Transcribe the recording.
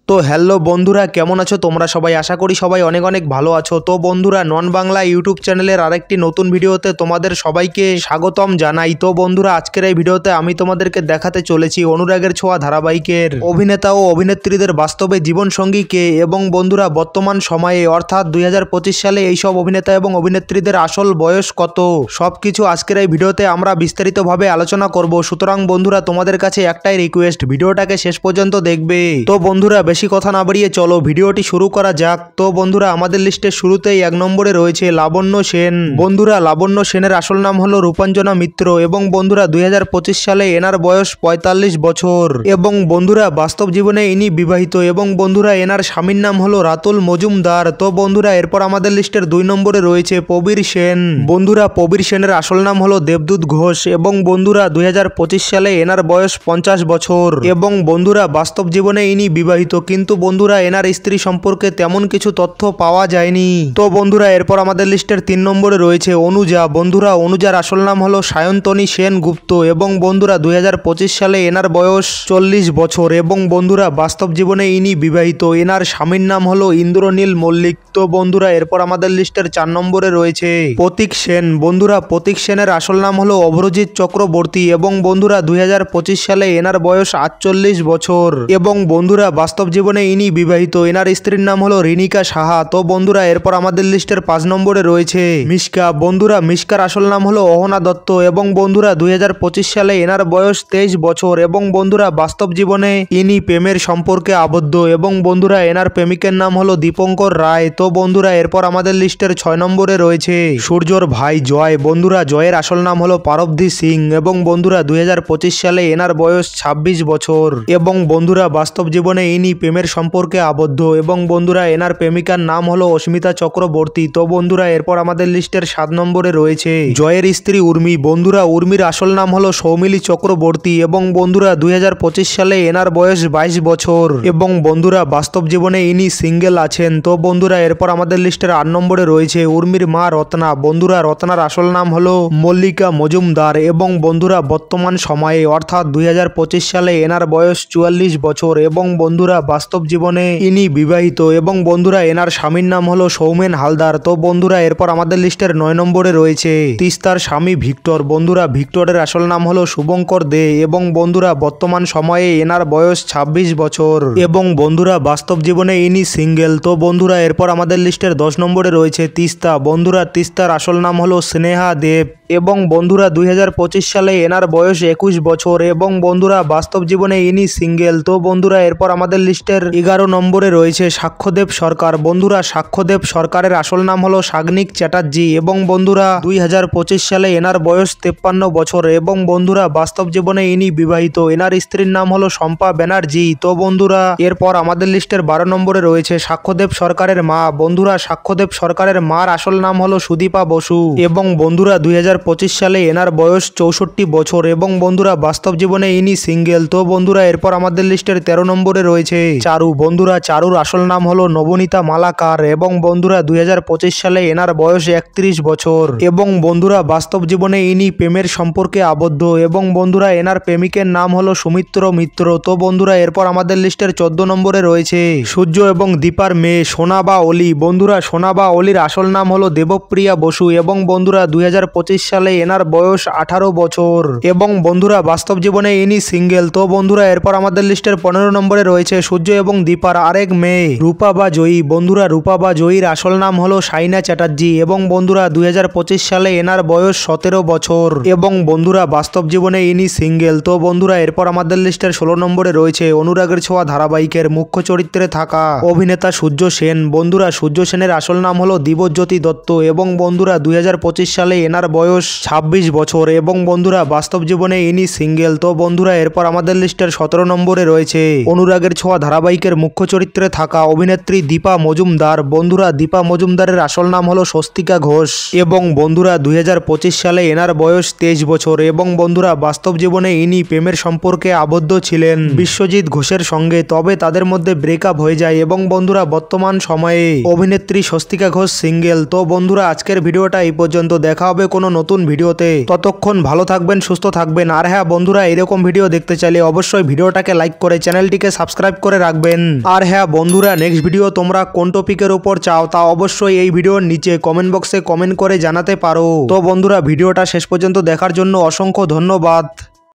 তো হ্যালো বন্ধুরা, কেমন আছো তোমরা সবাই? আশা করি সবাই অনেক অনেক ভালো আছো। তো বন্ধুরা, নন বাংলা ইউটিউব চ্যানেলের আরেকটি নতুন ভিডিওতে তোমাদের সবাইকে স্বাগতম জানাই। তো বন্ধুরা, আজকের এই ভিডিওতে আমি তোমাদেরকে দেখাতে চলেছি অনুরাগের ছোঁয়া ধারাবাহিকের অভিনেতা ও অভিনেত্রীদের বাস্তবে জীবনসঙ্গী কে, এবং বন্ধুরা বর্তমান সময়ে অর্থাৎ 2025 সালে এইসব অভিনেতা এবং অভিনেত্রীদের আসল বয়স কত, সবকিছু আজকের এই ভিডিওতে আমরা বিস্তারিতভাবে আলোচনা করব। সুতরাং বন্ধুরা, তোমাদের কাছে একটাই রিকোয়েস্ট, ভিডিওটাকে শেষ পর্যন্ত দেখবে। তো বন্ধুরা, বেশি কথা না বাড়িয়ে চলো ভিডিওটি শুরু করা যাক। তো বন্ধুরা, আমাদের লিস্টের শুরুতেই 1 নম্বরে রয়েছে লাবণ্য সেন। বন্ধুরা, লাবণ্য সেনের আসল নাম হলো রূপাঞ্জনা মিত্র, এবং বন্ধুরা 2025 সালে এনার বয়স 45 বছর, এবং বন্ধুরা বাস্তব জীবনে ইনি বিবাহিত, এবং বন্ধুরা এনার স্বামীর নাম হলো রাতুল মজুমদার। তো বন্ধুরা, এরপর আমাদের লিস্টের 2 নম্বরে রয়েছে প্রবীর সেন। বন্ধুরা, প্রবীর সেনের আসল নাম হলো দেবদূত ঘোষ, এবং বন্ধুরা 2025 সালে এনার বয়স 50 বছর, এবং বন্ধুরা বাস্তব জীবনে ইনি বিবাহিত, কিন্তু বন্ধুরা এনার স্ত্রী সম্পর্কে তেমন কিছু তথ্য পাওয়া যায়নি। তো বন্ধুরা, এরপর আমাদের লিস্টের 3 নম্বরে রয়েছে অনুজা। বন্ধুরা, অনুজার আসল নাম হলো সায়ন্তনী সেন গুপ্ত, এবং বন্ধুরা 2025 সালে এনার বয়স 40 বছর, এবং বন্ধুরা বাস্তব জীবনে ইনি বিবাহিত, এনার স্বামীর নাম হলো ইন্দ্রনীল মল্লিক। তো বন্ধুরা, এরপর আমাদের লিস্টের 4 নম্বরে রয়েছে প্রতীক সেন। বন্ধুরা, প্রতীক সেনের আসল নাম হলো অভ্রজিৎ চক্রবর্তী, এবং বন্ধুরা 2025 সালে এনার বয়স 48 বছর, এবং বন্ধুরা বাস্তব জীবনে ইনি বিবাহিত, এনার স্ত্রীর নাম হলো রিনিকা সাহা। তো বন্ধুরা, এরপর আমাদের লিস্টের 5 নম্বরে রয়েছে মিশকা। বন্ধুরা, মিশকার আসল নাম হলো অহনা দত্ত, এবং বন্ধুরা 2025 সালে এনার বয়স 23 বছর, এবং বন্ধুরা বাস্তব জীবনে ইনি প্রেমের সম্পর্কে আবদ্ধ, এবং বন্ধুরা এনার প্রেমিকের নাম হলো দীপঙ্কর রায়। তো বন্ধুরা, এরপর আমাদের লিস্টের 6 নম্বরে রয়েছে সূর্যর ভাই জয়। বন্ধুরা, জয়ের আসল নাম হলো পারবধি সিং, এবং বন্ধুরা 2025 সালে এনার বয়স 26 বছর, এবং বন্ধুরা বাস্তব জীবনে ইনি প্রেমের সম্পর্কে আবদ্ধ, এবং বন্ধুরা এনার প্রেমিকার নাম হলো অস্মিতা চক্রবর্তী। তো বন্ধুরা, এরপর আমাদের লিস্টের 7 নম্বরে রয়েছে জয়ের স্ত্রী উর্মি। বন্ধুরা, উর্মির আসল নাম হলো সৌমিলি চক্রবর্তী, এবং বন্ধুরা 2025 সালে এনার বয়স 22 বছর, এবং বন্ধুরা বাস্তব জীবনে ইনি সিঙ্গেল আছেন। তো বন্ধুরা, এরপর আমাদের লিস্টের 8 নম্বরে রয়েছে উর্মির মা রত্না। বন্ধুরা, রত্নার আসল নাম হলো মল্লিকা মজুমদার, এবং বন্ধুরা বর্তমান সময়ে অর্থাৎ 2025 সালে এনার বয়স 44 বছর, এবং বন্ধুরা বাস্তব জীবনে ইনি বিবাহিত, এবং বন্ধুরা এনার স্বামীর নাম হলো সৌমেন হালদার। তো বন্ধুরা, এরপর আমাদের লিস্টের 9 নম্বরে রয়েছে তিস্তার স্বামী ভিক্টর। বন্ধুরা, ভিক্টরের আসল নাম হলো শুভঙ্কর দে, এবং বন্ধুরা বর্তমান সময়ে এনার বয়স 26 বছর, এবং বন্ধুরা বাস্তব জীবনে ইনি সিঙ্গেল। তো বন্ধুরা, এরপর আমাদের লিস্টের 10 নম্বরে রয়েছে তিস্তা। বন্ধুরা, তিস্তার আসল নাম হলো স্নেহা দেব, এবং বন্ধুরা 2025 সালে এনার বয়স 21 বছর, এবং বন্ধুরা বাস্তব জীবনে ইনি সিঙ্গেল। তো বন্ধুরা, এরপর আমাদের লিস্টের 11 নম্বরে রয়েছে সাক্ষ্যদেব সরকার। বন্ধুরা, সাক্ষ্যদেব সরকারের আসল নাম হলো সাগ্নিক চ্যাটার্জি, এবং বন্ধুরা 2025 সালে এনার বয়স 53 বছর, এবং বন্ধুরা বাস্তব জীবনে ইনি বিবাহিত, এনার স্ত্রীর নাম হলো শম্পা ব্যানার্জি। তো বন্ধুরা, এরপর আমাদের লিস্টের 12 নম্বরে রয়েছে সাক্ষ্যদেব সরকারের মা। বন্ধুরা, সাক্ষ্যদেব সরকারের মার আসল নাম হলো সুদীপা বসু, এবং বন্ধুরা 2025 সালে এনার বয়স 64 বছর, এবং বন্ধুরা বাস্তব জীবনে ইনি সিঙ্গেল। তো বন্ধুরা, এরপর আমাদের লিস্টের 13 নম্বরে রয়েছে চারু। বন্ধুরা, চারুর আসল নাম হলো নবনীতা মালাকার, এবং বন্ধুরা 2025 সালে এনার বয়স 31 বছর, এবং বন্ধুরা বাস্তব জীবনে ইনি প্রেমের সম্পর্কে আবদ্ধ, এবং বন্ধুরা এনার প্রেমিকের নাম হলো সুমিত্র মিত্র। তো বন্ধুরা, এরপর আমাদের লিস্টের 14 নম্বরে রয়েছে সূর্য এবং দীপার মেয়ে সোনা বা অলি। বন্ধুরা, সোনা বা অলির আসল নাম হলো দেবপ্রিয়া বসু, এবং বন্ধুরা 2025 সালে এনার বয়স 18 বছর, এবং বন্ধুরা বাস্তব জীবনে ইনি সিঙ্গেল। তো বন্ধুরা, এরপর আমাদের লিস্টের 15 নম্বরে রয়েছে সূর্য এবং দীপার আরেক মেয়ে রূপা বা জয়ী। বন্ধুরা, রূপা বা জয়ীর আসল নাম হলো সাইনা চ্যাটার্জি, এবং বন্ধুরা 2025 সালে এনার বয়স 17 বছর, এবং বন্ধুরা বাস্তব জীবনে ইনি সিঙ্গেল। তো বন্ধুরা, এরপর আমাদের লিস্টের 16 নম্বরে রয়েছে অনুরাগের ছোঁয়া ধারাবাহিকের মুখ্য চরিত্রে থাকা অভিনেতা সূর্য সেন। বন্ধুরা, সূর্য সেনের আসল নাম হলো দিব্যজ্যোতি দত্ত, এবং বন্ধুরা 2025 সালে এনার বয়স 26 বছর, এবং বন্ধুরা বাস্তব জীবনে ইনি সিঙ্গেল। তো বন্ধুরা, এরপর আমাদের লিস্টের 17 নম্বরে রয়েছে অনুরাগের ছোঁয়া ধারাবাহিকের মুখ্য চরিত্রে থাকা অভিনেত্রী দীপা মজুমদার। বন্ধুরা, দীপা মজুমদারের আসল নাম হলো স্বস্তিকা ঘোষ, এবং বন্ধুরা 2025 সালে এনার বয়স 23 বছর, এবং বন্ধুরা বাস্তব জীবনে ইনি প্রেমের সম্পর্কে আবদ্ধ ছিলেন বিশ্বজিৎ ঘোষের সঙ্গে, তবে তাদের মধ্যে ব্রেকআপ হয়ে যায়, এবং বন্ধুরা বর্তমান সময়ে অভিনেত্রী স্বস্তিকা ঘোষ সিঙ্গেল। তো বন্ধুরা, আজকের ভিডিওটা এই পর্যন্ত। দেখা হবে কোনো নতুন ভিডিওতে। ততক্ষণ ভালো থাকবেন, সুস্থ থাকবেন। আর হ্যাঁ বন্ধুরা, এরকম ভিডিও দেখতে চাইলে অবশ্যই ভিডিওটাকে লাইক করে চ্যানেলটিকে সাবস্ক্রাইব করে রাখবেন। আর হ্যাঁ বন্ধুরা, নেক্সট ভিডিও তোমরা কোন টপিকের উপর চাও তা অবশ্যই এই ভিডিওর নিচে কমেন্ট বক্সে কমেন্ট করে জানাতে পারো। তো বন্ধুরা, ভিডিওটা শেষ পর্যন্ত দেখার জন্য অসংখ্য ধন্যবাদ।